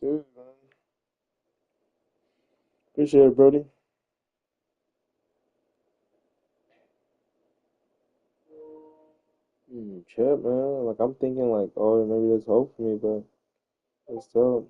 Dude, man. Appreciate it, Brody. Chip, man. Like, I'm thinking, like, oh, maybe there's hope for me, but it's still.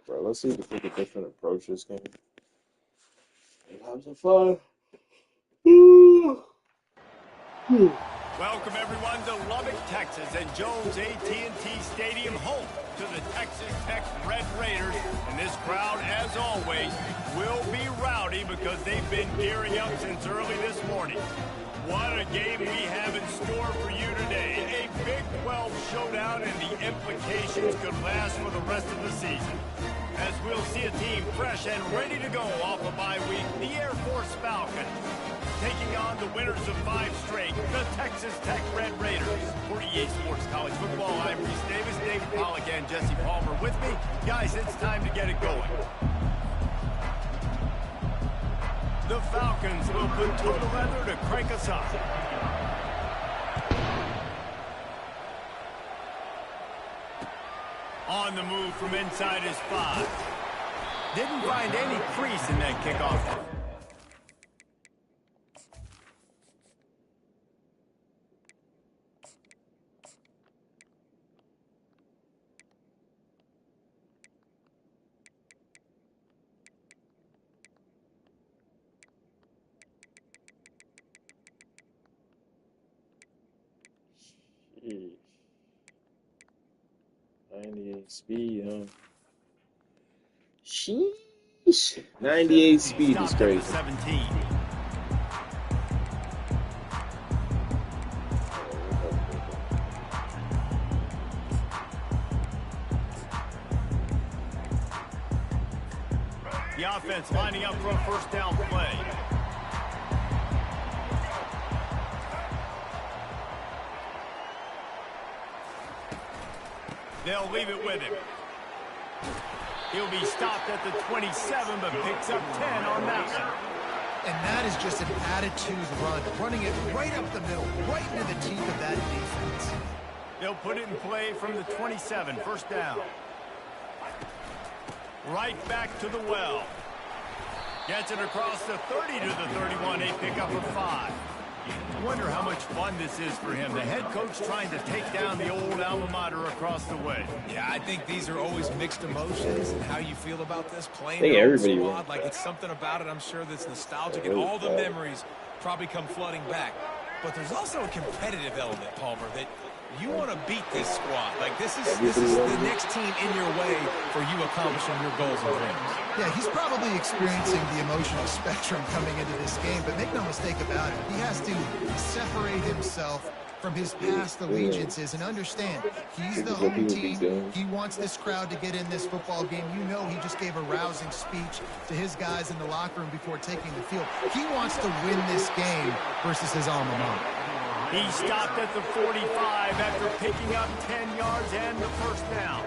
Bro, let's see if we take a different approach this game. Have some fun. Welcome everyone to Lubbock, Texas, and Jones AT&T Stadium, home to the Texas Tech Red Raiders. And this crowd, as always, will be rowdy because they've been gearing up since early this morning. What a game we have in store for you today. A Big 12 showdown, and the implications could last for the rest of the season. As we'll see a team fresh and ready to go off a bye week, the Air Force Falcons taking on the winners of 5 straight, the Texas Tech Red Raiders. For EA Sports College Football, I'm Reese Davis, David Pollack, and Jesse Palmer with me. Guys, it's time to get it going. The Falcons will put toe to leather to crank us up. On the move from inside his 5. Didn't find any crease in that kickoff. Sheesh. 98 speed, huh? Sheesh. 98 speed is crazy. 17. The offense lining up for a first down play. They'll leave it with him. He'll be stopped at the 27, but picks up 10 on that one. And that is just an attitude run, running it right up the middle, right into the teeth of that defense. They'll put it in play from the 27, first down. Right back to the well. Gets it across the 30 to the 31, a pickup of 5. Wonder how much fun this is for him. The head coach trying to take down the old alma mater across the way. Yeah, I think these are always mixed emotions, and how you feel about this playing. I think everybody squad, like it's something about it, I'm sure, that's nostalgic, and all the memories probably come flooding back. But there's also a competitive element, Palmer, that you want to beat this squad. Like this is the next team in your way for you accomplishing your goals and dreams. Yeah, he's probably experiencing the emotional spectrum coming into this game, but make no mistake about it, he has to separate himself from his past allegiances and understand he's the home team. He wants this crowd to get in this football game. You know, he just gave a rousing speech to his guys in the locker room before taking the field. He wants to win this game versus his alma mater. He stopped at the 45 after picking up 10 yards and the first down.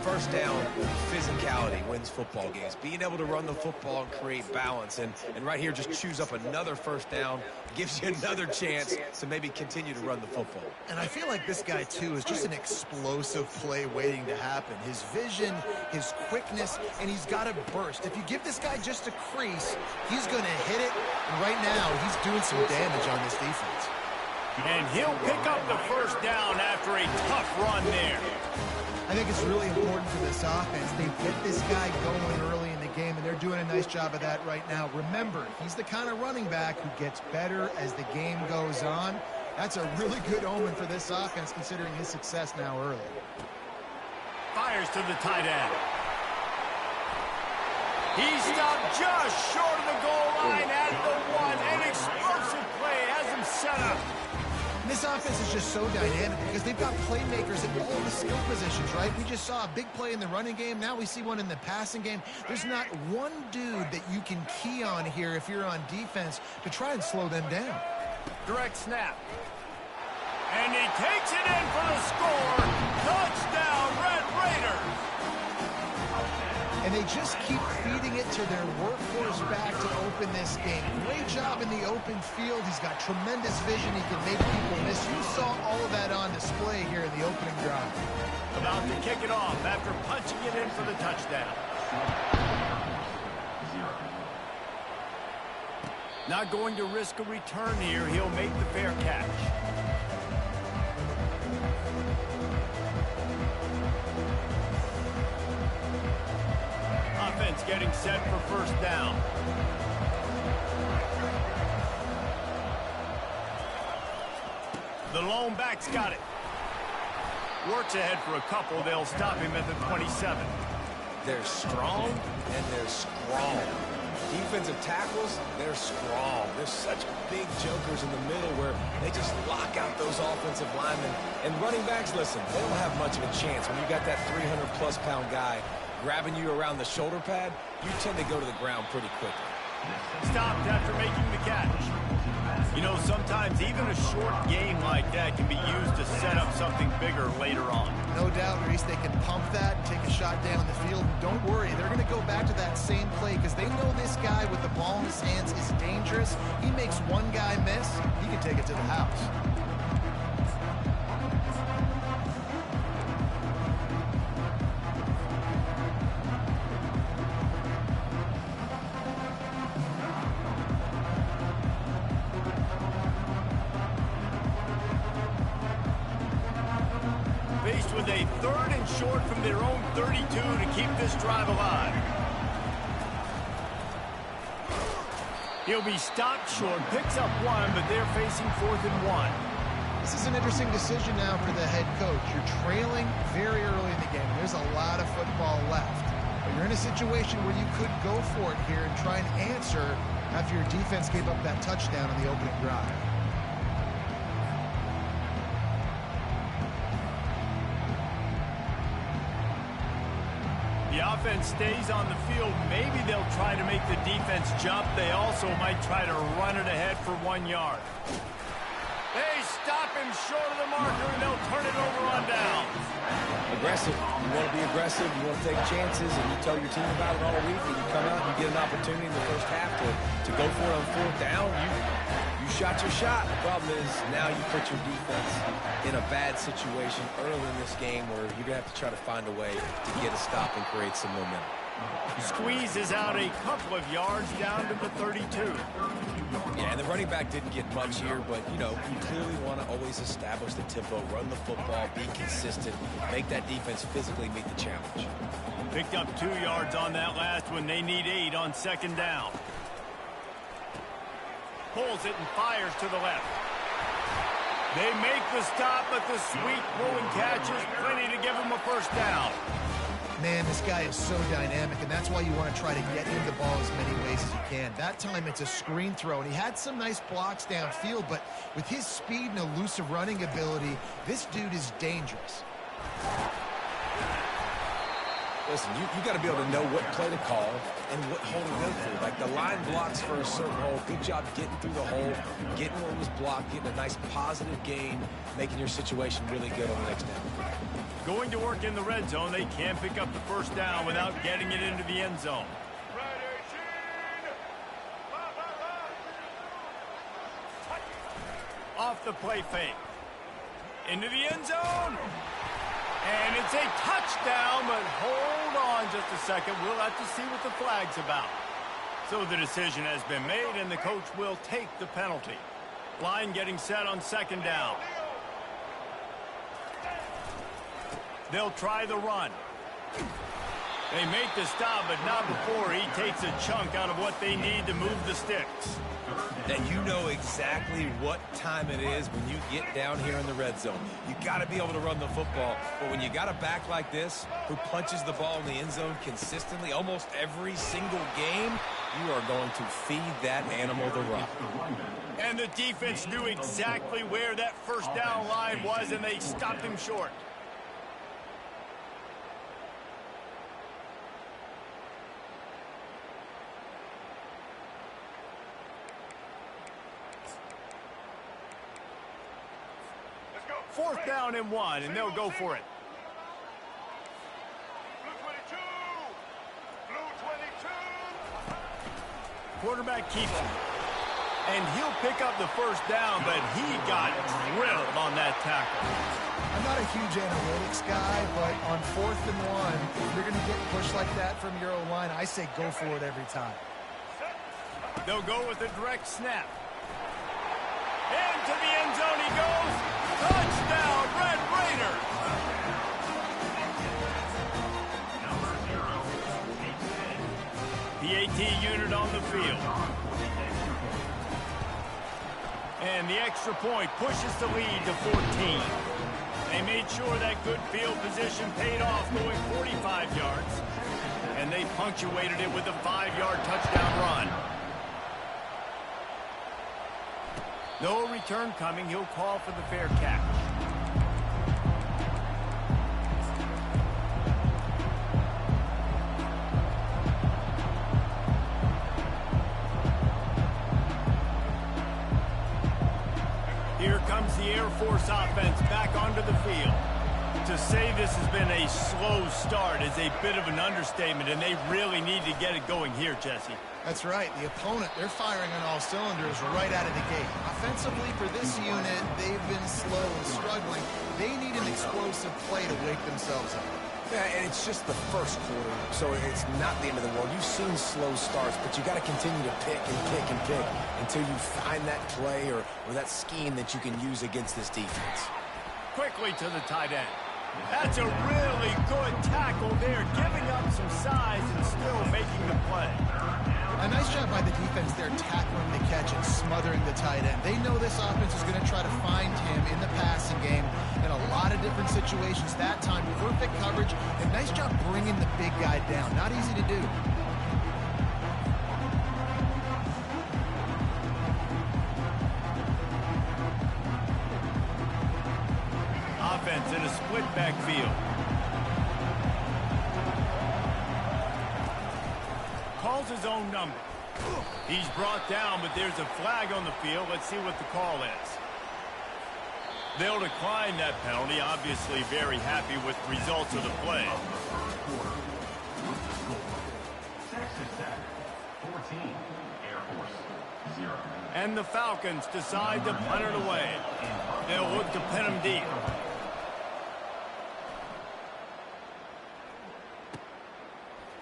First down, physicality wins football games. Being able to run the football and create balance. And right here, just choose up another first down. Gives you another chance to maybe continue to run the football. And I feel like this guy, too, is just an explosive play waiting to happen. His vision, his quickness, and he's got to burst. If you give this guy just a crease, he's going to hit it. And right now, he's doing some damage on this defense. And he'll pick up the first down after a tough run there. I think it's really important for this offense. They get this guy going early in the game, and they're doing a nice job of that right now. Remember, he's the kind of running back who gets better as the game goes on. That's a really good omen for this offense, considering his success now early. Fires to the tight end. He stopped just short of the goal line at the 1. An explosive play has him set up. This offense is just so dynamic because they've got playmakers at all the skill positions, right? We just saw a big play in the running game. Now we see one in the passing game. There's not one dude that you can key on here if you're on defense to try and slow them down. Direct snap. And he takes it in for the score. Touchdown, Red Raiders. And they just keep feeding it to their workhorse back to open this game. Great job in the open field. He's got tremendous vision. He can make people miss. You saw all of that on display here in the opening drive. About to kick it off after punching it in for the touchdown. Not going to risk a return here. He'll make the fair catch. Offense getting set for first down. The lone back's got it. Works ahead for a couple. They'll stop him at the 27. They're strong and they're strong. Defensive tackles, they're strong. There's such big jokers in the middle where they just lock out those offensive linemen. And running backs, listen, they don't have much of a chance. When you got that 300-plus pound guy grabbing you around the shoulder pad, you tend to go to the ground pretty quickly. Stopped after making the catch. You know, sometimes even a short game like that can be used to set up something bigger later on. No doubt, Reese, they can pump that and take a shot down the field. Don't worry, they're going to go back to that same play because they know this guy with the ball in his hands is dangerous. He makes one guy miss, he can take it to the house. Faced with a 3rd and short from their own 32 to keep this drive alive. He'll be stopped short, picks up 1, but they're facing 4th and 1. This is an interesting decision now for the head coach. You're trailing very early in the game. There's a lot of football left. But you're in a situation where you could go for it here and try and answer after your defense gave up that touchdown on the opening drive. The offense stays on the field. Maybe they'll try to make the defense jump. They also might try to run it ahead for 1 yard. They stop him short of the marker, and they'll turn it over on down. Aggressive. You want to be aggressive. You want to take chances, and you tell your team about it all week, and you come out and you get an opportunity in the first half to go for it on 4th down. You shot your shot. The problem is now you put your defense in a bad situation early in this game where you're going to have to try to find a way to get a stop and create some momentum. Squeezes out a couple of yards down to the 32. Yeah, and the running back didn't get much here, but, you know, you clearly want to always establish the tempo, run the football, be consistent, make that defense physically meet the challenge. Picked up 2 yards on that last one. They need 8 on 2nd down. Pulls it and fires to the left. They make the stop, but the sweet throw and catch is plenty to give them a first down. Man, this guy is so dynamic, and that's why you want to try to get him the ball as many ways as you can. That time, it's a screen throw, and he had some nice blocks downfield, but with his speed and elusive running ability, this dude is dangerous. Listen, you got to be able to know what play to call and what hole to go through. Like the line blocks for a certain hole. Good job getting through the hole, getting what was blocked, getting a nice positive gain, making your situation really good on the next down. Going to work in the red zone. They can't pick up the first down without getting it into the end zone. Off the play fake. Into the end zone. And it's a touchdown, but hold on just a second. We'll have to see what the flag's about. So the decision has been made, and the coach will take the penalty. Line getting set on 2nd down. They'll try the run. They make the stop, but not before he takes a chunk out of what they need to move the sticks. And you know exactly what time it is when you get down here in the red zone. You got to be able to run the football. But when you got a back like this who punches the ball in the end zone consistently almost every single game, you are going to feed that animal the rock. And the defense knew exactly where that first down line was, and they stopped him short. Fourth down and 1, and they'll go for it. Quarterback keeps him. And he'll pick up the first down, but he got drilled on that tackle. I'm not a huge analytics guy, but on 4th and 1, if you're going to get pushed like that from your O-line, I say go for it every time. They'll go with a direct snap. Into the end zone he goes. Touchdown, Red Raiders! PAT unit on the field. And the extra point pushes the lead to 14. They made sure that good field position paid off, going 45 yards. And they punctuated it with a 5-yard touchdown run. No return coming. He'll call for the fair catch. Here comes the Air Force offense back onto the field. To say this has been a slow start is a bit of an understatement, and they really need to get it going here, Jesse. That's right. The opponent, they're firing on all cylinders right out of the gate. Offensively, for this unit, they've been slow and struggling. They need an explosive play to wake themselves up. Yeah, and it's just the first quarter, so it's not the end of the world. You've seen slow starts, but you got to continue to pick and pick and pick until you find that play or that scheme that you can use against this defense. Quickly to the tight end. That's a really good tackle there, giving up some size and still making the play. A nice job by the defense there, tackling the catch and smothering the tight end. They know this offense is going to try to find him in the passing game in a lot of different situations. That time, perfect coverage, and nice job bringing the big guy down. Not easy to do. Offense in a split backfield. Calls his own number. He's brought down, but there's a flag on the field. Let's see what the call is. They'll decline that penalty. Obviously very happy with the results of the play. And the Falcons decide to punt it away. They'll look to pin him deep.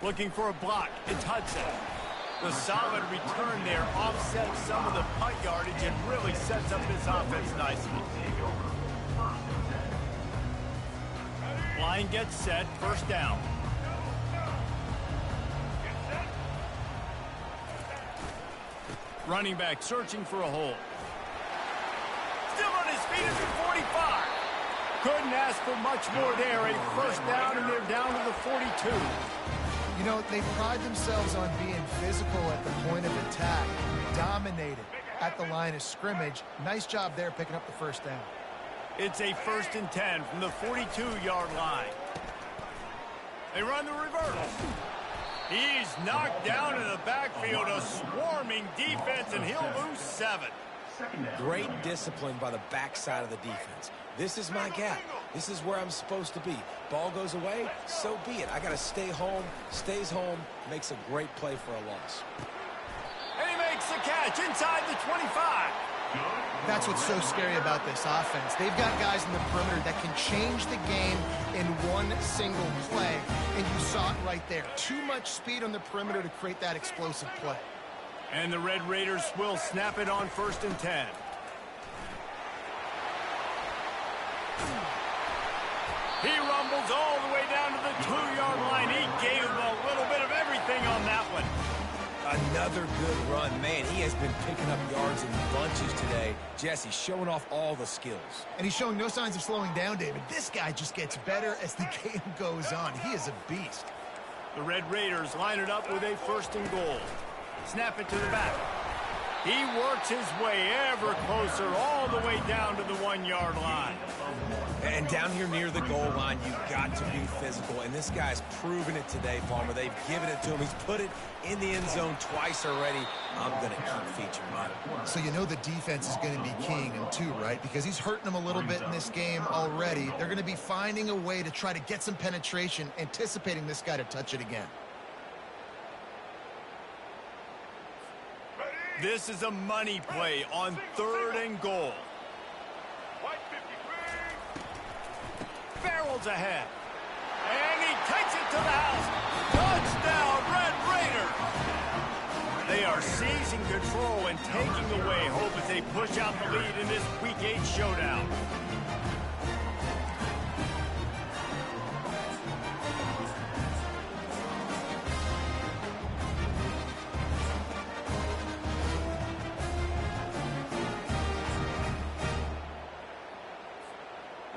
Looking for a block. It's Hudson. The solid return there offsets some of the punt yardage and really sets up this offense nicely. Line gets set. First down. Running back searching for a hole. Still on his feet at the 45. Couldn't ask for much more there. A first down, and they're down to the 42. You know, they pride themselves on being physical at the point of attack, dominated at the line of scrimmage. Nice job there picking up the first down. It's a 1st and 10 from the 42-yard line. They run the reverse. He's knocked down in the backfield, a swarming defense, and he'll lose 7. Great discipline by the backside of the defense. This is my gap. This is where I'm supposed to be. Ball goes away, so be it. I got to stay home, stays home, makes a great play for a loss. And he makes the catch inside the 25. That's what's so scary about this offense. They've got guys in the perimeter that can change the game in one single play, and you saw it right there. Too much speed on the perimeter to create that explosive play. And the Red Raiders will snap it on 1st and 10. He rumbles all the way down to the 2-yard line. He gave them anything on that one. Another good run. Man, he has been picking up yards in bunches today. Jesse showing off all the skills. And he's showing no signs of slowing down, David. This guy just gets better as the game goes on. He is a beast. The Red Raiders line it up with a 1st and goal. Snap it to the back. He works his way ever closer all the way down to the 1-yard line. And down here near the goal line, you've got to be physical. And this guy's proven it today, Palmer. They've given it to him. He's put it in the end zone twice already. I'm going to keep featuring him. So you know the defense is going to be keying him too, right? Because he's hurting them a little bit in this game already. They're going to be finding a way to try to get some penetration, anticipating this guy to touch it again. This is a money play on 3rd and goal. Barrels ahead. And he takes it to the house. Touchdown, Red Raider. They are seizing control and taking away hope as they push out the lead in this Week 8 showdown.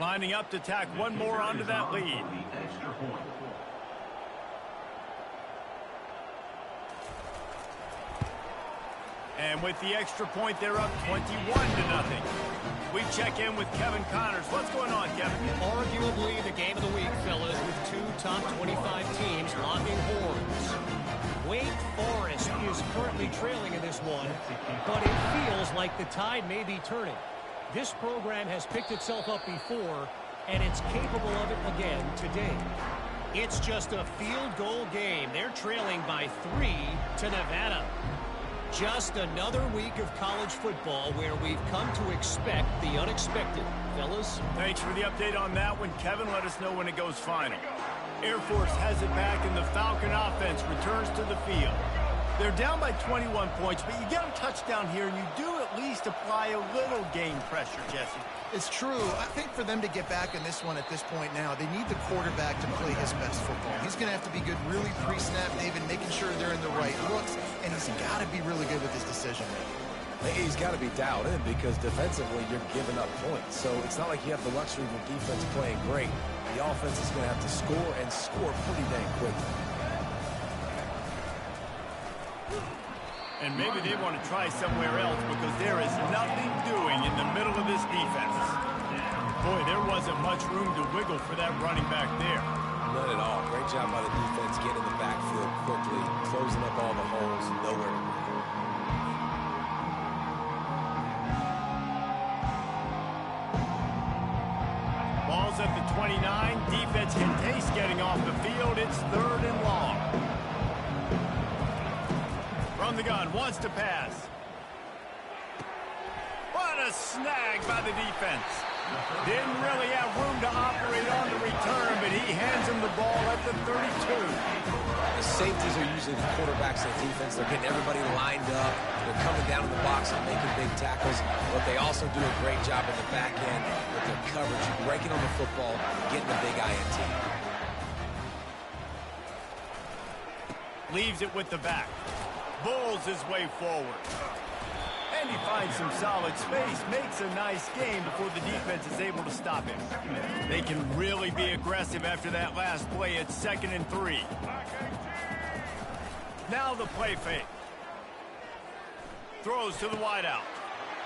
Lining up to tack one more onto that lead. And with the extra point, they're up 21-0. We check in with Kevin Connors. What's going on, Kevin? Arguably the game of the week, fellas, with 2 top 25 teams locking horns. Wake Forest is currently trailing in this one, but it feels like the tide may be turning. This program has picked itself up before, and it's capable of it again today. It's just a field goal game. They're trailing by 3 to Nevada. Just another week of college football where we've come to expect the unexpected. Fellas? Thanks for the update on that one, Kevin. Let us know when it goes final. Air Force has it back, and the Falcon offense returns to the field. They're down by 21 points, but you get a touchdown here, and you do at least apply a little game pressure, Jesse. It's true. I think for them to get back in this one at this point now, they need the quarterback to play his best football. He's going to have to be good really pre-snap, David, making sure they're in the right looks, and he's got to be really good with his decision making. He's got to be dialed in because defensively you're giving up points. So it's not like you have the luxury of your defense playing great. The offense is going to have to score and score pretty dang quickly. And maybe they want to try somewhere else because there is nothing doing in the middle of this defense. Boy, there wasn't much room to wiggle for that running back there. None at all. Great job by the defense getting in the backfield quickly, closing up all the holes, nowhere to go. Ball's at the 29. Defense can taste getting off the field. It's 3rd and long. From the gun, wants to pass. What a snag by the defense. Didn't really have room to operate on the return, but he hands him the ball at the 32. The safeties are usually the quarterbacks of the defense. They're getting everybody lined up. They're coming down in the box and making big tackles, but they also do a great job in the back end with their coverage, breaking on the football, getting the big INT. Leaves it with the back. Bulls his way forward. And he finds some solid space, makes a nice game before the defense is able to stop him. They can really be aggressive after that last play. It's 2nd and 3. Now the play fake. Throws to the wideout.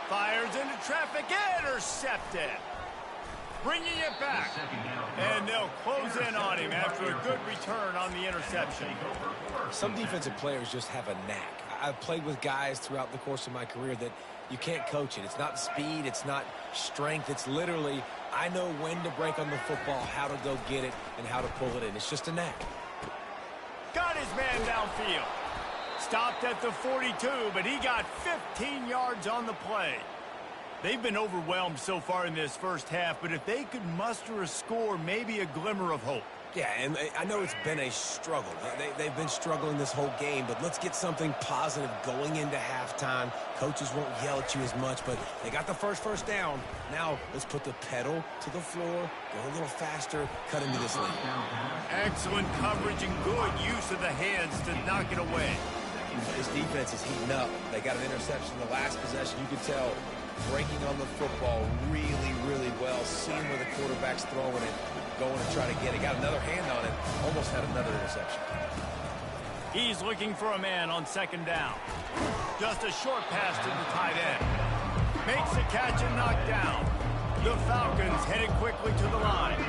Fires into traffic, intercepted. Bringing it back. And they'll close in on him after a good return on the interception. Some defensive players just have a knack. I've played with guys throughout the course of my career that you can't coach it. It's not speed, it's not strength. It's literally, I know when to break on the football, how to go get it, and how to pull it in. It's just a knack. Got his man downfield. Stopped at the 42, but he got 15 yards on the play. They've been overwhelmed so far in this first half, but if they could muster a score, maybe a glimmer of hope. Yeah, and I know it's been a struggle. They've been struggling this whole game, but let's get something positive going into halftime. Coaches won't yell at you as much, but they got the first down. Now let's put the pedal to the floor, go a little faster, cut into this lead. Excellent coverage and good use of the hands to knock it away. This defense is heating up. They got an interception in the last possession. You could tell breaking on the football really, really well, seeing where the quarterback's throwing it, going to try to get it. Got another hand on it, almost had another interception. He's looking for a man on second down. Just a short pass to the tight end. Makes the catch and knocked down. The Falcons headed quickly to the line.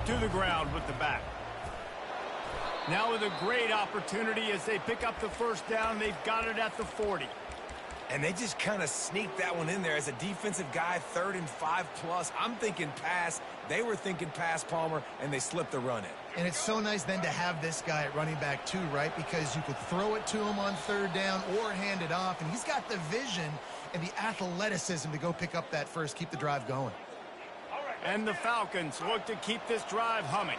To the ground with the back. Now with a great opportunity as they pick up the first down. They've got it at the 40. And they just kind of sneaked that one in there as a defensive guy, 3rd and 5+. I'm thinking pass. They were thinking pass, Palmer, and they slipped the run in. And it's so nice then to have this guy at running back too, right? Because you could throw it to him on 3rd down or hand it off. And he's got the vision and the athleticism to go pick up that first, keep the drive going. And the Falcons look to keep this drive humming.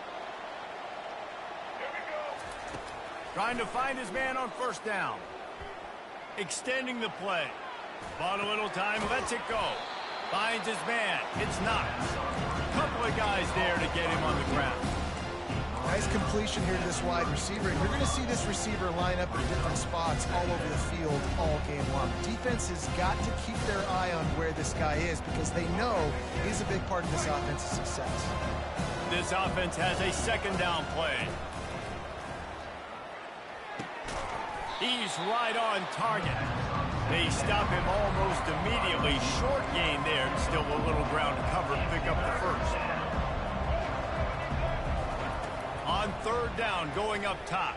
Trying to find his man on first down. Extending the play. Bought a little time, lets it go. Finds his man. It's Knox. Couple of guys there to get him on the ground. Nice completion here to this wide receiver. And you're going to see this receiver line up in different spots all over the field all game long. Defense has got to keep their eye on where this guy is because they know he's a big part of this offense's success. This offense has a second down play. He's right on target. They stop him almost immediately. Short gain there. Still a little ground to cover to pick up the first. On 3rd down, going up top.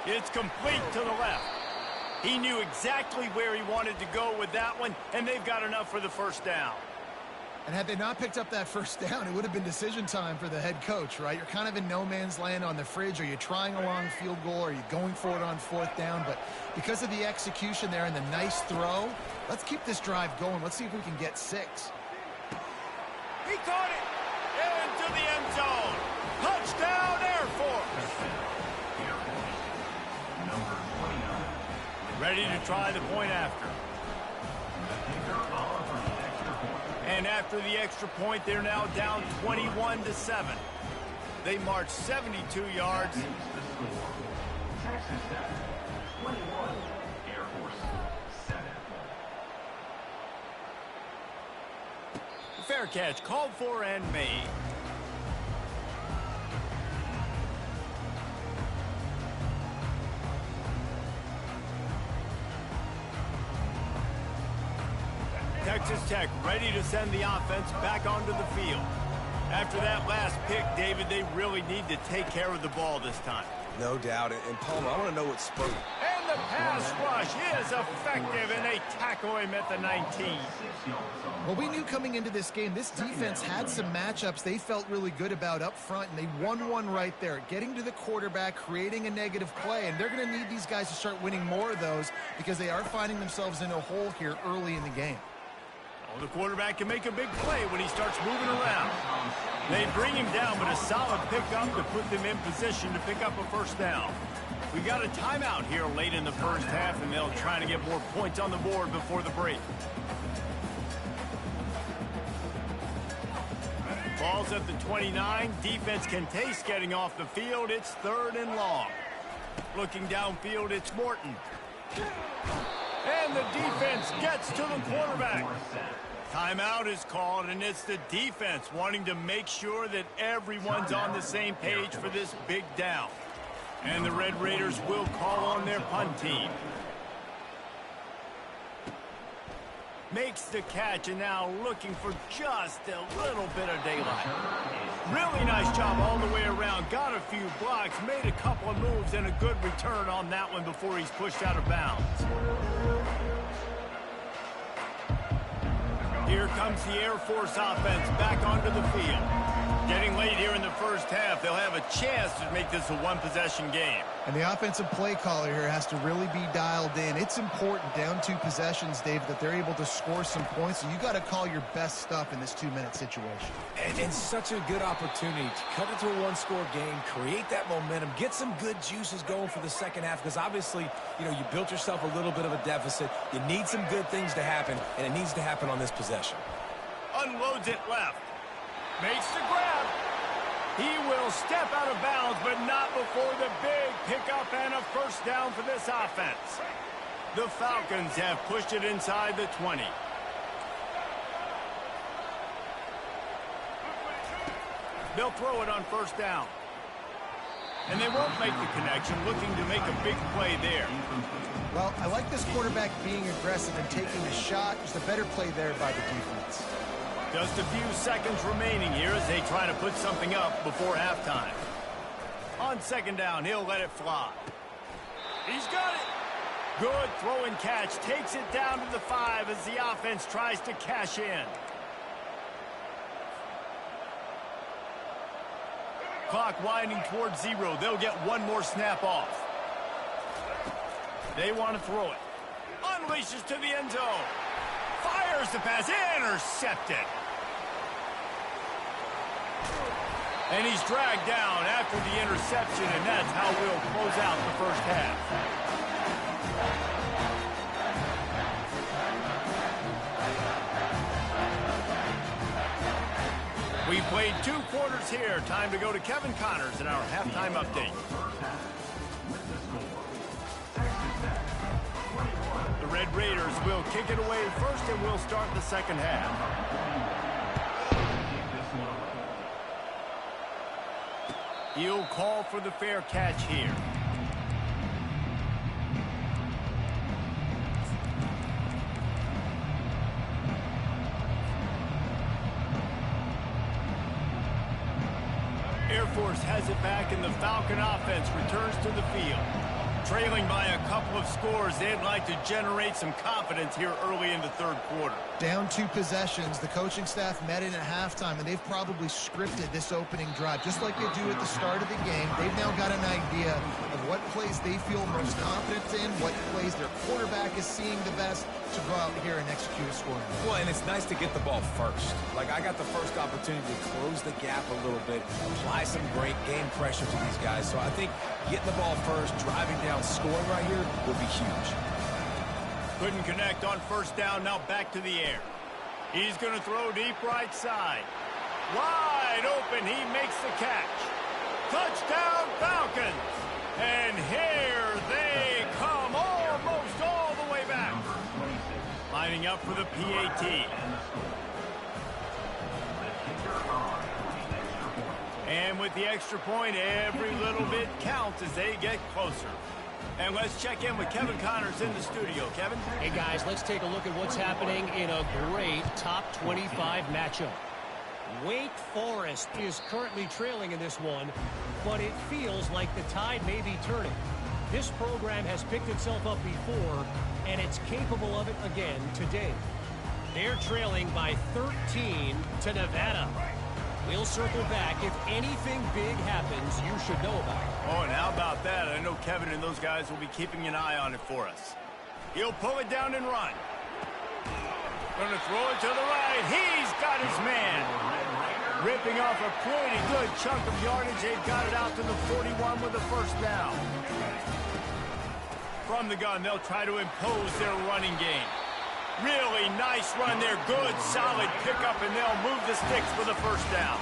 It's complete to the left. He knew exactly where he wanted to go with that one, and they've got enough for the first down. And had they not picked up that first down, it would have been decision time for the head coach, right? You're kind of in no man's land on the fridge. Are you trying a long field goal? Are you going for it on 4th down? But because of the execution there and the nice throw, let's keep this drive going. Let's see if we can get 6. He caught it into the end zone. Touchdown, Air Force. Ready to try the point after. And after the extra point, they're now down 21-7. They march 72 yards. Fair catch, called for and made. Texas Tech ready to send the offense back onto the field. After that last pick, David, they really need to take care of the ball this time. No doubt. And Palmer, I want to know what spurred. And the pass rush is effective, and they tackle him at the 19. Well, we knew coming into this game, this defense had some matchups they felt really good about up front, and they won one right there, getting to the quarterback, creating a negative play, and they're going to need these guys to start winning more of those because they are finding themselves in a hole here early in the game. Oh, the quarterback can make a big play when he starts moving around. They bring him down, but a solid pickup to put them in position to pick up a first down. We got a timeout here late in the first half, and they'll try to get more points on the board before the break. Ball's at the 29. Defense can taste getting off the field. It's 3rd and long. Looking downfield, it's Morton. And the defense gets to the quarterback. Timeout is called, and it's the defense wanting to make sure that everyone's on the same page for this big down. And the Red Raiders will call on their punt team. Makes the catch, and now looking for just a little bit of daylight. Really nice job all the way around. Got a few blocks, made a couple of moves, and a good return on that one before he's pushed out of bounds. Here comes the Air Force offense back onto the field. Getting late here in the first half, they'll have a chance to make this a one-possession game. And the offensive play caller here has to really be dialed in. It's important down 2 possessions, Dave, that they're able to score some points. So you got to call your best stuff in this 2-minute situation. And such a good opportunity to cut it to a one-score game, create that momentum, get some good juices going for the second half, because obviously, you know, you built yourself a little bit of a deficit. You need some good things to happen, and it needs to happen on this possession. Unloads it left. Makes the grab. He will step out of bounds, but not before the big pickup and a first down for this offense. The Falcons have pushed it inside the 20. They'll throw it on first down. And they won't make the connection, looking to make a big play there. Well, I like this quarterback being aggressive and taking a shot. Just a better play there by the defense. Just a few seconds remaining here as they try to put something up before halftime. On second down, he'll let it fly. He's got it. Good throw and catch. Takes it down to the 5 as the offense tries to cash in. Clock winding towards 0. They'll get one more snap off. They want to throw it. Unleashes to the end zone. Fires the pass. Intercepted. And he's dragged down after the interception, and that's how we'll close out the first half. We played 2 quarters here. Time to go to Kevin Connors in our halftime update. The Red Raiders will kick it away first, and we'll start the second half. He'll call for the fair catch here. Air Force has it back, and the Falcon offense returns to the field. Trailing by a couple of scores, they'd like to generate some confidence here early in the third quarter. Down 2 possessions, the coaching staff met in at halftime, and they've probably scripted this opening drive. Just like they do at the start of the game, they've now got an idea of what plays they feel most confident in, what plays their quarterback is seeing the best to go out here and execute a scoring. Well, and it's nice to get the ball first. Like, I got the first opportunity to close the gap a little bit, apply some great game pressure to these guys. So I think getting the ball first, driving down, scoring right here would be huge. Couldn't connect on first down. Now back to the air. He's going to throw deep right side. Wide open. He makes the catch. Touchdown Falcons. And here they come almost all the way back. Lining up for the PAT. And with the extra point, every little bit counts as they get closer. And let's check in with Kevin Connors in the studio. Kevin? Hey, guys, let's take a look at what's happening in a great top 25 matchup. Wake Forest is currently trailing in this one, but it feels like the tide may be turning. This program has picked itself up before, and it's capable of it again today. They're trailing by 13 to Nevada. We'll circle back. If anything big happens, you should know about it. Oh, and how about that? I know Kevin and those guys will be keeping an eye on it for us. He'll pull it down and run. Going to throw it to the right. He's got his man. Ripping off a pretty good chunk of yardage. They've got it out to the 41 with the first down. From the gun, they'll try to impose their running game. Really nice run there. Good, solid pickup, and they'll move the sticks for the first down.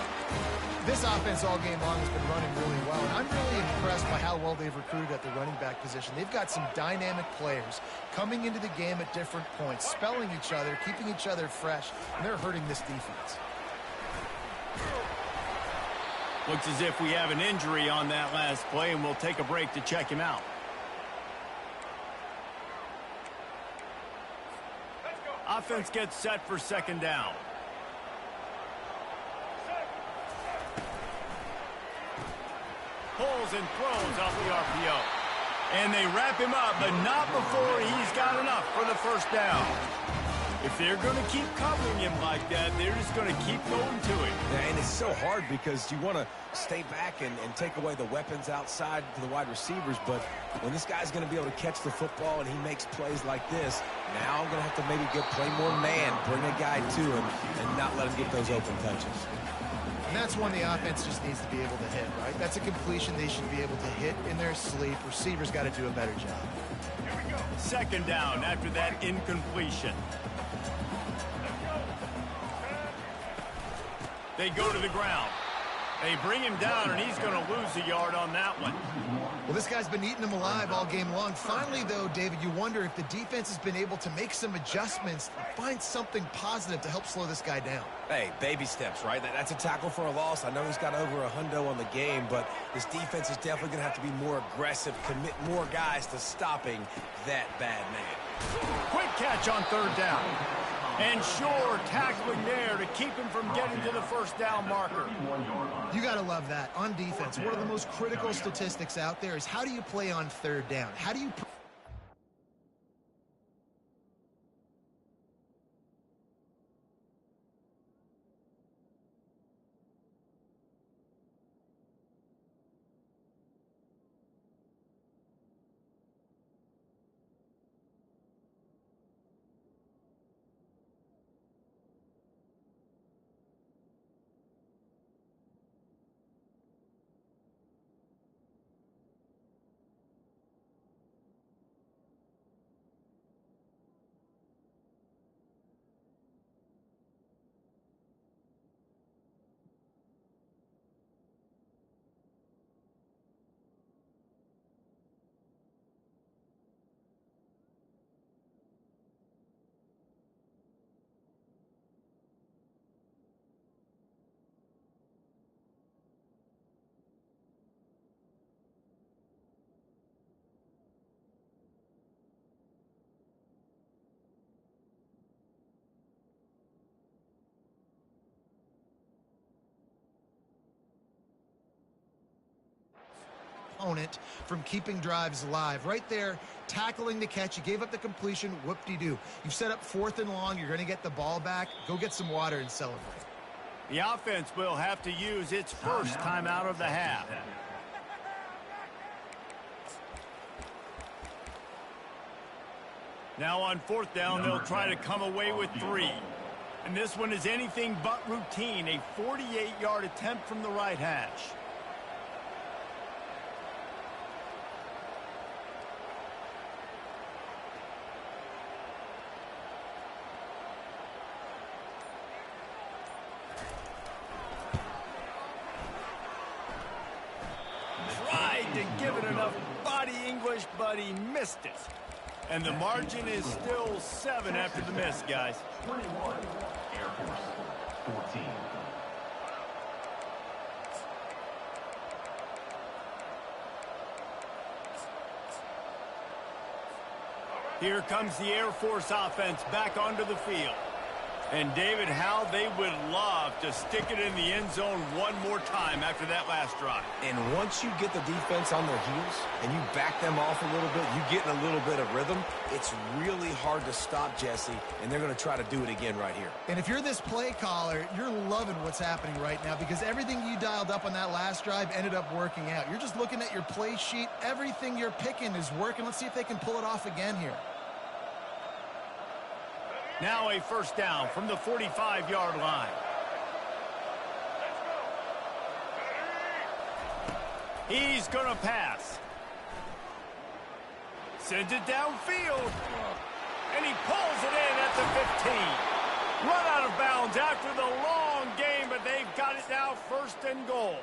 This offense all game long has been running really well, and I'm really impressed by how well they've recruited at the running back position. They've got some dynamic players coming into the game at different points, spelling each other, keeping each other fresh, and they're hurting this defense. Looks as if we have an injury on that last play, and we'll take a break to check him out. Offense gets set for second down. Pulls and throws off the RPO. And they wrap him up, but not before he's got enough for the first down. If they're going to keep covering him like that, they're just going to keep going to it. Yeah, and it's so hard because you want to stay back and take away the weapons outside to the wide receivers, but when this guy's going to be able to catch the football and he makes plays like this, now I'm going to have to maybe play more man, bring a guy to him, and not let him get those open touches. And that's one the offense just needs to be able to hit, right? That's a completion they should be able to hit in their sleep. Receivers got to do a better job. Second down after that incompletion. They go to the ground. They bring him down, and he's going to lose a yard on that one. Well, this guy's been eating them alive all game long. Finally, though, David, you wonder if the defense has been able to make some adjustments, find something positive to help slow this guy down. Hey, baby steps, right? That's a tackle for a loss. I know he's got over a hundo on the game, but this defense is definitely going to have to be more aggressive, commit more guys to stopping that bad man. Quick catch on third down. And sure, tackling there to keep him from getting to the first down marker. You got to love that. On defense, one of the most critical statistics out there is how do you play on third down? How do you... opponent from keeping drives alive. Right there, tackling the catch. You gave up the completion. Whoop-de-doo. You've set up 4th and long. You're going to get the ball back. Go get some water and celebrate. The offense will have to use its first timeout of the half. Now on 4th down, they'll try to come away with 3. And this one is anything but routine. A 48-yard attempt from the right hash. To give it enough body English, but he missed it. And the margin is still 7 after the miss, guys. 21, Air Force, 14. Here comes the Air Force offense back onto the field. And David, how they would love to stick it in the end zone one more time after that last drive. And once you get the defense on their heels and you back them off a little bit, you get in a little bit of rhythm, it's really hard to stop, Jesse, and they're going to try to do it again right here. And if you're this play caller, you're loving what's happening right now because everything you dialed up on that last drive ended up working out. You're just looking at your play sheet. Everything you're picking is working. Let's see if they can pull it off again here. Now a first down from the 45-yard line. He's going to pass. Sends it downfield. And he pulls it in at the 15. Run out of bounds after the long game, but they've got it now 1st and goal.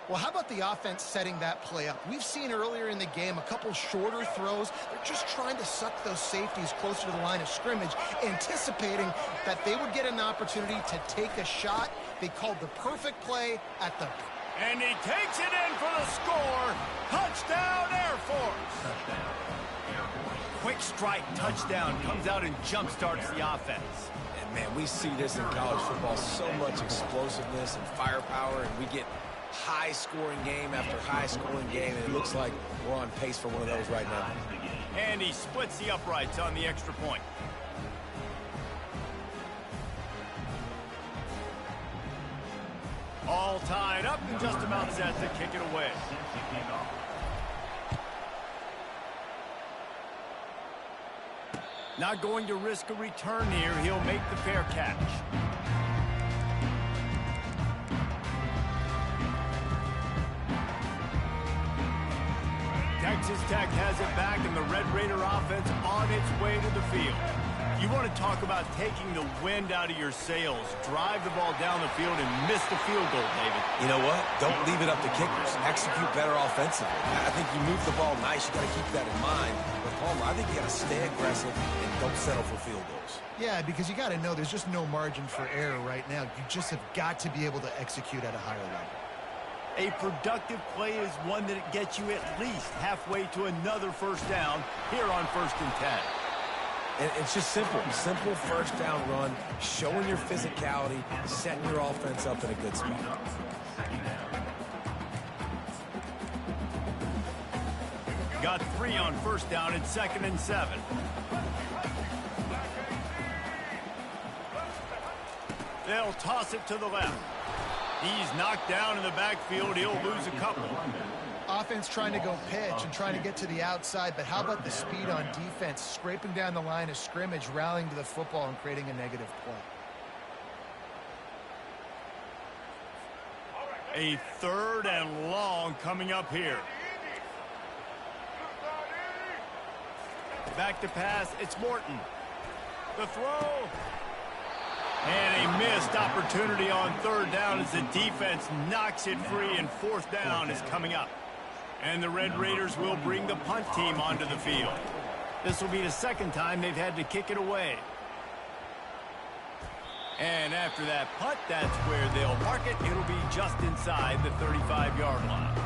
Well, how about the offense setting that play up? We've seen earlier in the game a couple shorter throws. They're just trying to suck those safeties closer to the line of scrimmage, anticipating that they would get an opportunity to take a shot. They called the perfect play at the... And he takes it in for the score. Touchdown, Air Force. Touchdown, Air Force. Quick strike touchdown comes out and jumpstarts the offense. And, man, we see this in college football, so much explosiveness and firepower, and we get high-scoring game after high-scoring game, and it looks like we're on pace for one of those right now. And he splits the uprights on the extra point. all tied up and just about set to kick it away. Not going to risk a return here. He'll make the fair catch. Texas Tech has it back, and the Red Raider offense on its way to the field. You want to talk about taking the wind out of your sails. Drive the ball down the field and miss the field goal, David. You know what? Don't leave it up to kickers. Execute better offensively. I think you move the ball nice. You got to keep that in mind. But Palmer, I think you got to stay aggressive and don't settle for field goals. Yeah, because you got to know there's just no margin for error right now. You just have got to be able to execute at a higher level. A productive play is one that gets you at least halfway to another first down here on 1st and 10. And it's just simple. Simple first down run, showing your physicality, setting your offense up in a good spot. Got 3 on 1st down and 2nd and 7. They'll toss it to the left. He's knocked down in the backfield. He'll lose a couple. Offense trying to go pitch and trying to get to the outside, but how about the speed on defense, scraping down the line of scrimmage, rallying to the football and creating a negative play. A 3rd and long coming up here. Back to pass. It's Morton. The throw. And a missed opportunity on 3rd down as the defense knocks it free, and 4th down is coming up. And the Red Raiders will bring the punt team onto the field. This will be the 2nd time they've had to kick it away. And after that punt, that's where they'll mark it. It'll be just inside the 35-yard line.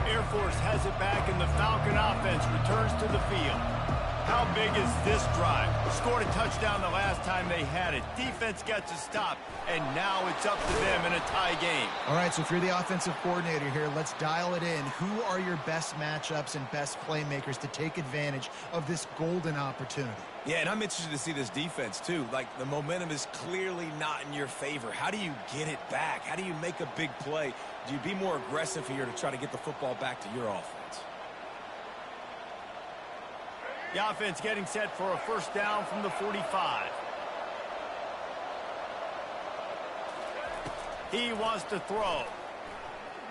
Air Force has it back, and the Falcon offense returns to the field. How big is this drive? Scored a touchdown the last time they had it. Defense gets a stop, and now it's up to them in a tie game. All right, so if you're the offensive coordinator here, let's dial it in. Who are your best matchups and best playmakers to take advantage of this golden opportunity? Yeah, and I'm interested to see this defense, too. Like, the momentum is clearly not in your favor. How do you get it back? How do you make a big play? Do you be more aggressive here to try to get the football back to your offense? The offense getting set for a 1st down from the 45. He wants to throw.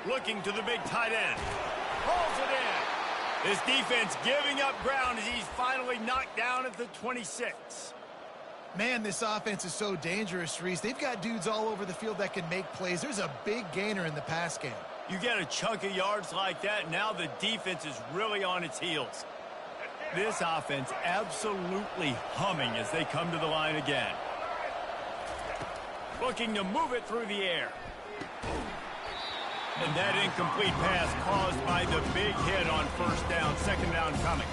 Looking to the big tight end. Rolls it in. This defense giving up ground as he's finally knocked down at the 26. Man, this offense is so dangerous, Reese. They've got dudes all over the field that can make plays. There's a big gainer in the pass game. You get a chunk of yards like that, now the defense is really on its heels. This offense absolutely humming as they come to the line again. Looking to move it through the air. And that incomplete pass caused by the big hit on 1st down, 2nd down coming.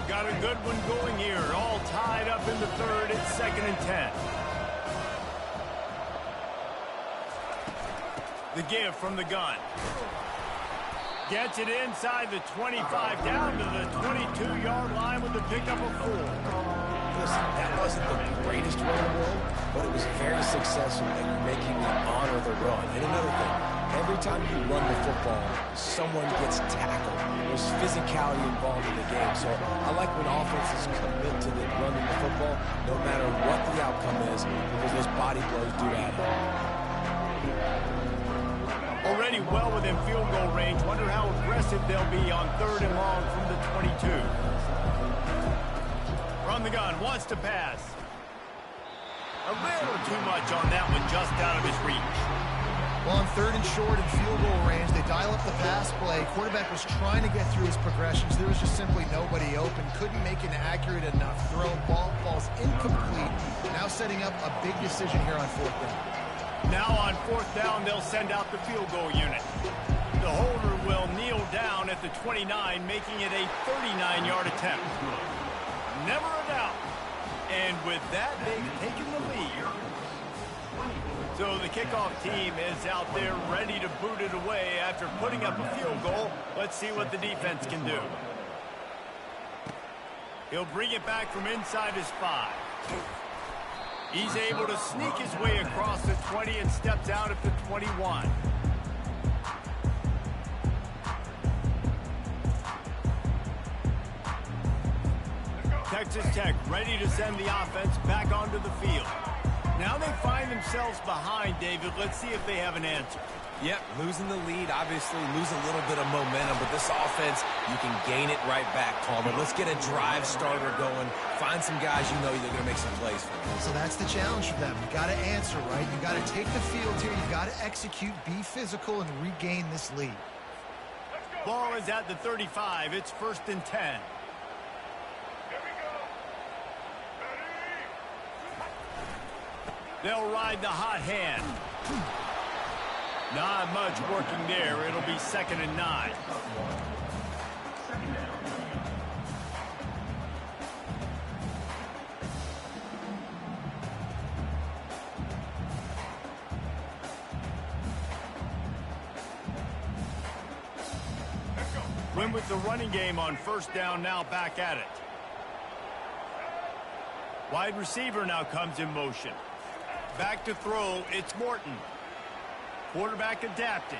Got a good one going here. All tied up in the 3rd. It's 2nd and 10. The give from the gun. Gets it inside the 25, down to the 22-yard line with the pickup of 4. Listen, that wasn't the greatest run in the world, but it was very successful in making me honor the run. And another thing, every time you run the football, someone gets tackled. There's physicality involved in the game. So I like when offenses commit to the running the football, no matter what the outcome is, because those body blows do add up. Already well within field goal range. Wonder how aggressive they'll be on 3rd and long from the 22. From the gun, wants to pass. A little too much on that one, just out of his reach. Well, on 3rd and short and field goal range, they dial up the pass play. Quarterback was trying to get through his progressions. There was just simply nobody open. Couldn't make an accurate enough throw. Ball falls incomplete. Now setting up a big decision here on 4th down. Now on 4th down, they'll send out the field goal unit. The holder will kneel down at the 29, making it a 39-yard attempt. Never a doubt. And with that, they've taken the lead. So the kickoff team is out there ready to boot it away after putting up a field goal. Let's see what the defense can do. He'll bring it back from inside his 5. He's able to sneak his way across the 20 and steps out at the 21. Texas Tech ready to send the offense back onto the field. Now they find themselves behind, David. Let's see if they have an answer. Yep, losing the lead, obviously lose a little bit of momentum, but this offense, you can gain it right back, Palmer. Let's get a drive starter going. Find some guys you know they're going to make some plays for. So that's the challenge for them. You got to answer, right? You got to take the field here. You got to execute, be physical, and regain this lead. Ball is at the 35. It's 1st and 10. They'll ride the hot hand. Not much working there. It'll be 2nd and 9. Win with the running game on 1st down, now back at it. Wide receiver now comes in motion. Back to throw, it's Morton. Quarterback adapting.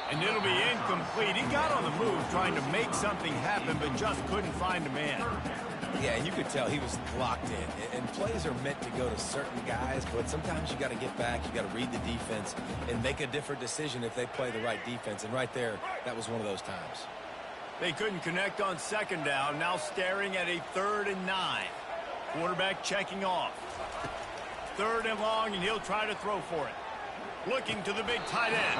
And it'll be incomplete. He got on the move trying to make something happen, but just couldn't find a man. Yeah, and you could tell he was locked in. And plays are meant to go to certain guys, but sometimes you got to get back, you got to read the defense, and make a different decision if they play the right defense. And right there, that was one of those times. They couldn't connect on 2nd down, now staring at a 3rd and 9. Quarterback checking off. 3rd and long, and he'll try to throw for it. Looking to the big tight end.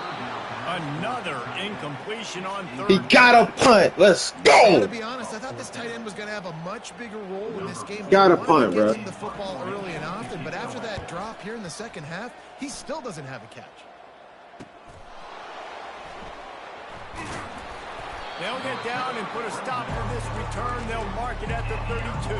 Another incompletion on 3rd. He got a punt. Let's go. To be honest, I thought this tight end was going to have a much bigger role in this game. Got a punt, bro. The football early and often, but after that drop here in the 2nd half, he still doesn't have a catch. They'll get down and put a stop for this return. They'll mark it at the 32.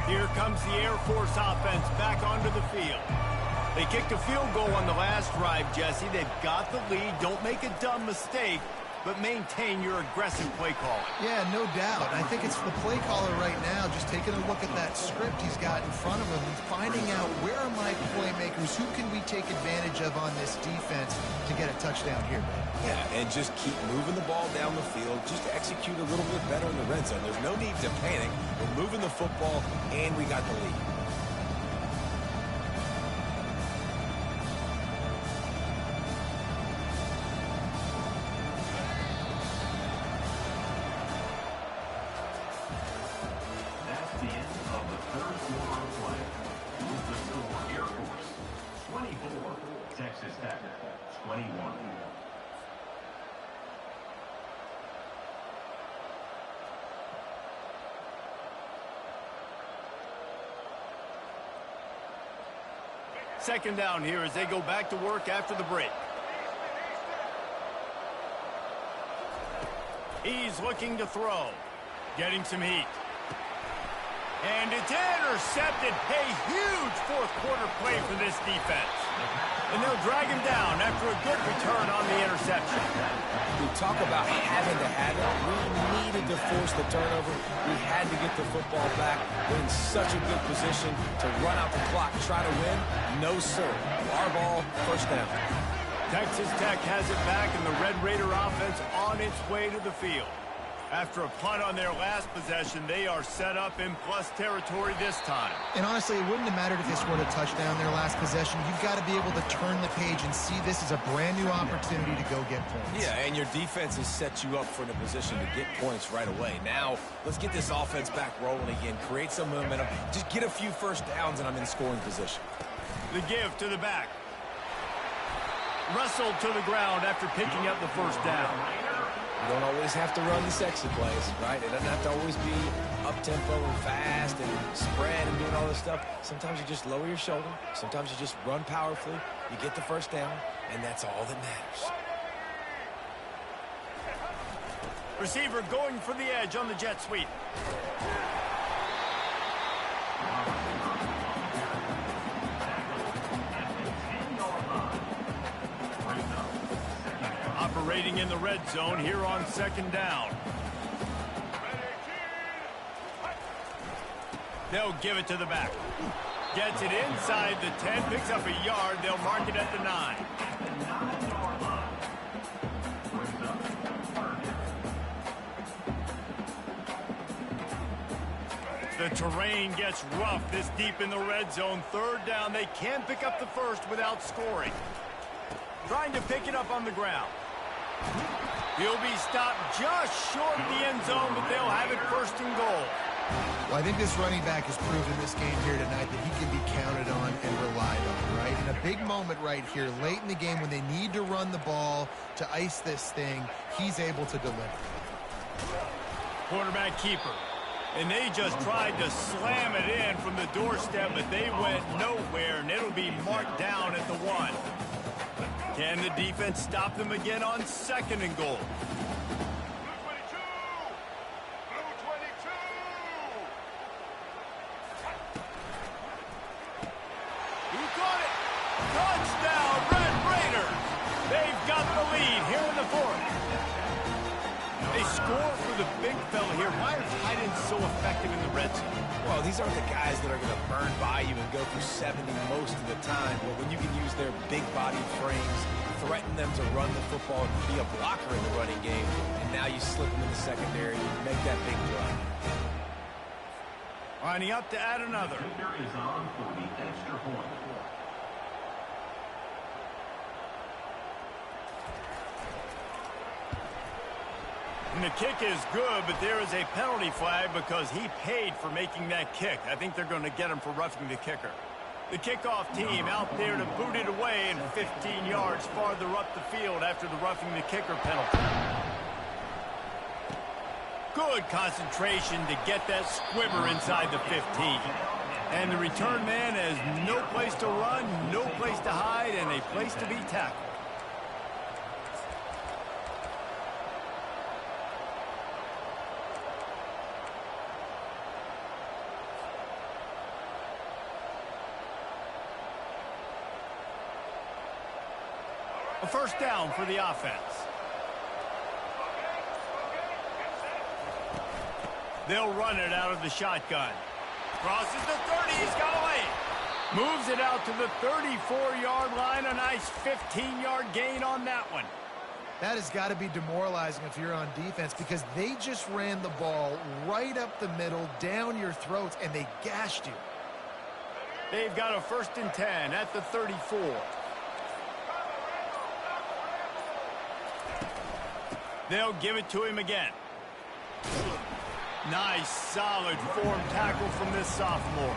Here comes the Air Force offense back onto the field. They kicked a field goal on the last drive, Jesse. They've got the lead. Don't make a dumb mistake, but maintain your aggressive play calling. Yeah, no doubt. I think it's the play caller right now just taking a look at that script he's got in front of him and finding out where are my playmakers, who can we take advantage of on this defense to get a touchdown here. Yeah, and just keep moving the ball down the field. Just execute a little bit better in the red zone. There's no need to panic. We're moving the football, and we got the lead. That's the end of the 3rd quarter of play. With the score, Air Force 24, Texas Tech 21. Second down here as they go back to work after the break. He's looking to throw. Getting some heat. And it's intercepted. A huge 4th quarter play for this defense. And they'll drag him down after a good return on the interception. We talk about having to have it. We needed to force the turnover. We had to get the football back. We're in such a good position to run out the clock, try to win. No, sir. Our ball, 1st down. Texas Tech has it back, and the Red Raider offense on its way to the field. After a punt on their last possession, they are set up in plus territory this time. And honestly, it wouldn't have mattered if they scored a touchdown their last possession. You've got to be able to turn the page and see this as a brand new opportunity to go get points. Yeah, and your defense has set you up for a position to get points right away. Now, let's get this offense back rolling again, create some momentum, just get a few 1st downs, and I'm in scoring position. The give to the back. Wrestled to the ground after picking up the 1st down. You don't always have to run the sexy plays, right? It doesn't have to always be up-tempo and fast and spread and doing all this stuff. Sometimes you just lower your shoulder. Sometimes you just run powerfully. You get the first down, and that's all that matters. Receiver going for the edge on the jet sweep. Operating in the red zone here on second down. They'll give it to the back. Gets it inside the 10, picks up a yard. They'll mark it at the 9. The terrain gets rough this deep in the red zone. Third down. They can pick up the first without scoring. Trying to pick it up on the ground. He'll be stopped just short of the end zone, but they'll have it first and goal. Well, I think this running back has proven this game here tonight that he can be counted on and relied on, right? In a big moment right here, late in the game when they need to run the ball to ice this thing, he's able to deliver. Quarterback keeper. And they just tried to slam it in from the doorstep, but they went nowhere, and it'll be marked down at the 1. Can the defense stop them again on second and goal? He caught it. Touchdown, Red Raiders. They've got the lead here in the 4th. They score for the big fella here. Why are tight ends so effective in the red zone? Well, these aren't the guys that are going to burn by you and go through 70 most of the time. But when you can use their big body frames, threaten them to run the football and be a blocker in the running game, and now you slip them in the secondary and make that big play. Lining up to add another. Defender is on for the extra point. And the kick is good, but there is a penalty flag because he paid for making that kick. I think they're going to get him for roughing the kicker. The kickoff team out there to boot it away and 15 yards farther up the field after the roughing the kicker penalty. Good concentration to get that squibber inside the 15. And the return man has no place to run, no place to hide, and a place to be tackled. A first down for the offense. They'll run it out of the shotgun. Crosses the 30, he's got away. Moves it out to the 34-yard line. A nice 15-yard gain on that one. That has got to be demoralizing if you're on defense because they just ran the ball right up the middle, down your throats, and they gashed you. They've got a first and 10 at the 34. They'll give it to him again. Nice, solid form tackle from this sophomore.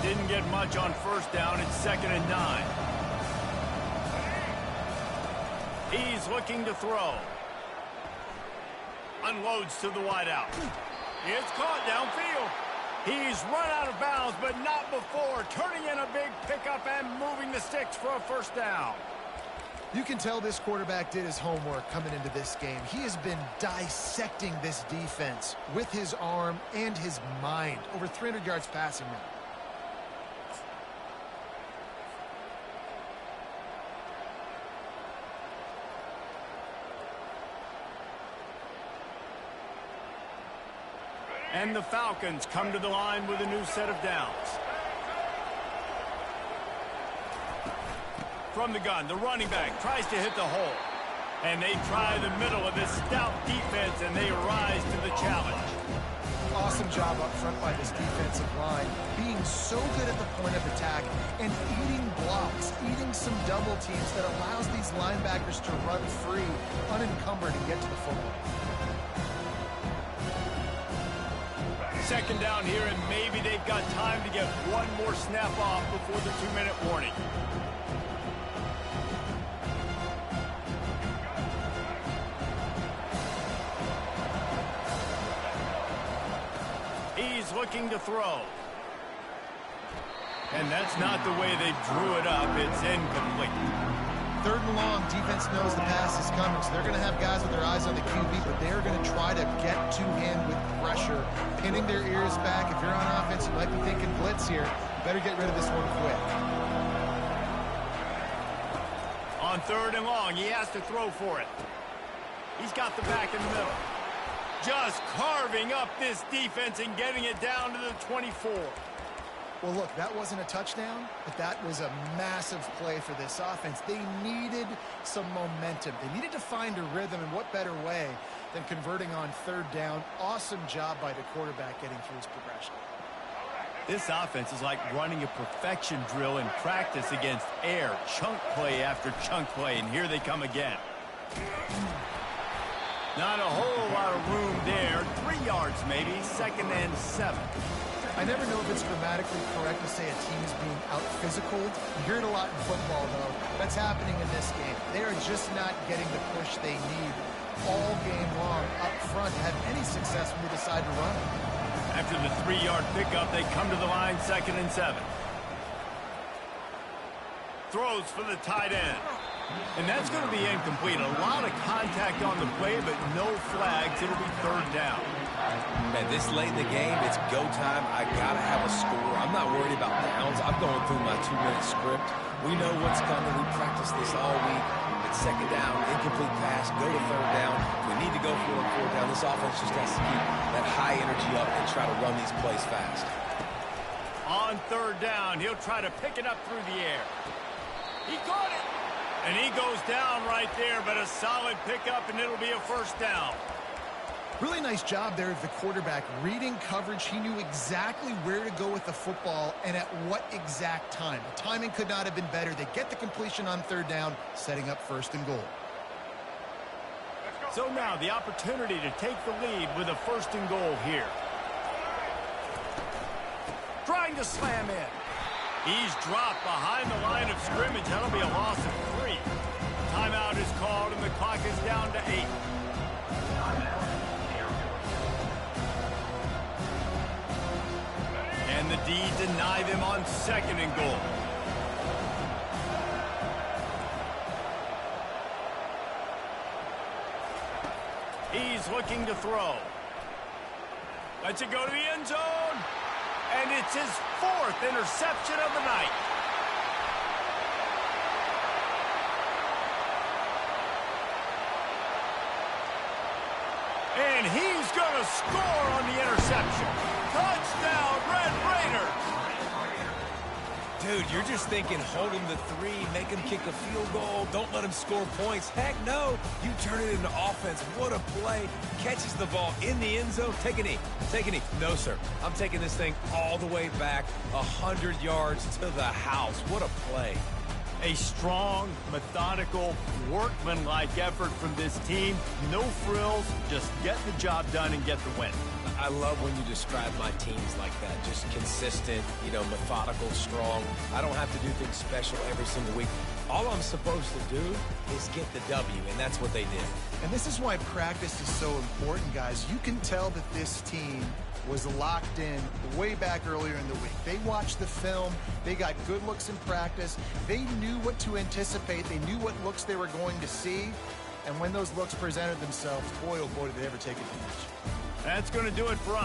Didn't get much on first down. It's 2nd and 9. He's looking to throw. Unloads to the wideout. It's caught downfield. He's run out of bounds, but not before. Turning in a big pickup and moving the sticks for a first down. You can tell this quarterback did his homework coming into this game. He has been dissecting this defense with his arm and his mind. Over 300 yards passing now. And the Falcons come to the line with a new set of downs. From the gun, the running back tries to hit the hole. And they try the middle of this stout defense, and they rise to the challenge. Awesome job up front by this defensive line, being so good at the point of attack and eating blocks, eating some double teams that allows these linebackers to run free, unencumbered, and get to the football. Second down here, and maybe they've got time to get one more snap off before the 2-minute warning. He's looking to throw. And that's not the way they drew it up. It's incomplete. Third and long, defense knows the pass is coming, so they're going to have guys with their eyes on the QB, but they're going to try to get to him with pressure, pinning their ears back. If you're on offense, you might be thinking blitz here. You better get rid of this one quick. On third and long, he has to throw for it. He's got the back in the middle. Just carving up this defense and getting it down to the 24. Well, look, that wasn't a touchdown, but that was a massive play for this offense. They needed some momentum. They needed to find a rhythm, and what better way than converting on third down. Awesome job by the quarterback getting through his progression. This offense is like running a perfection drill in practice against air, chunk play after chunk play, and here they come again. Not a whole lot of room there. 3 yards maybe, 2nd and 7. I never know if it's grammatically correct to say a team is being out-physical. You hear it a lot in football, though. That's happening in this game. They are just not getting the push they need all game long up front to have any success when they decide to run it. After the 3-yard pickup, they come to the line, 2nd and 7. Throws for the tight end. And that's going to be incomplete. A lot of contact on the play, but no flags. It'll be third down. Man, this late in the game, it's go time. I got to have a score. I'm not worried about downs. I'm going through my 2-minute script. We know what's coming. We practiced this all week. It's second down, incomplete pass, go to third down. We need to go for it on fourth down. This offense just has to keep that high energy up and try to run these plays fast. On third down, he'll try to pick it up through the air. He caught it. And he goes down right there, but a solid pickup, and it'll be a first down. Really nice job there of the quarterback. Reading coverage, he knew exactly where to go with the football and at what exact time. The timing could not have been better. They get the completion on third down, setting up 1st and goal. So now the opportunity to take the lead with a 1st and goal here. Trying to slam in. He's dropped behind the line of scrimmage. That'll be a loss of 3. Timeout is called, and the clock is down to 8. And the D deny them on 2nd and goal. He's looking to throw. Lets it go to the end zone. And it's his 4th interception of the night. And he's going to score on the interception. Touchdown, Red Raiders. Dude, you're just thinking, hold him to 3, make him kick a field goal, don't let him score points. Heck no, you turn it into offense. What a play. Catches the ball in the end zone. Take a knee. Take a knee. No, sir. I'm taking this thing all the way back 100 yards to the house. What a play. A strong, methodical, workmanlike effort from this team. No frills, just get the job done and get the win. I love when you describe my teams like that. Just consistent, methodical, strong. I don't have to do things special every single week. All I'm supposed to do is get the W, and that's what they did. And this is why practice is so important, guys. You can tell that this team was locked in way back earlier in the week. They watched the film. They got good looks in practice. They knew what to anticipate. They knew what looks they were going to see. And when those looks presented themselves, boy, oh boy, did they ever take advantage. That's going to do it for us.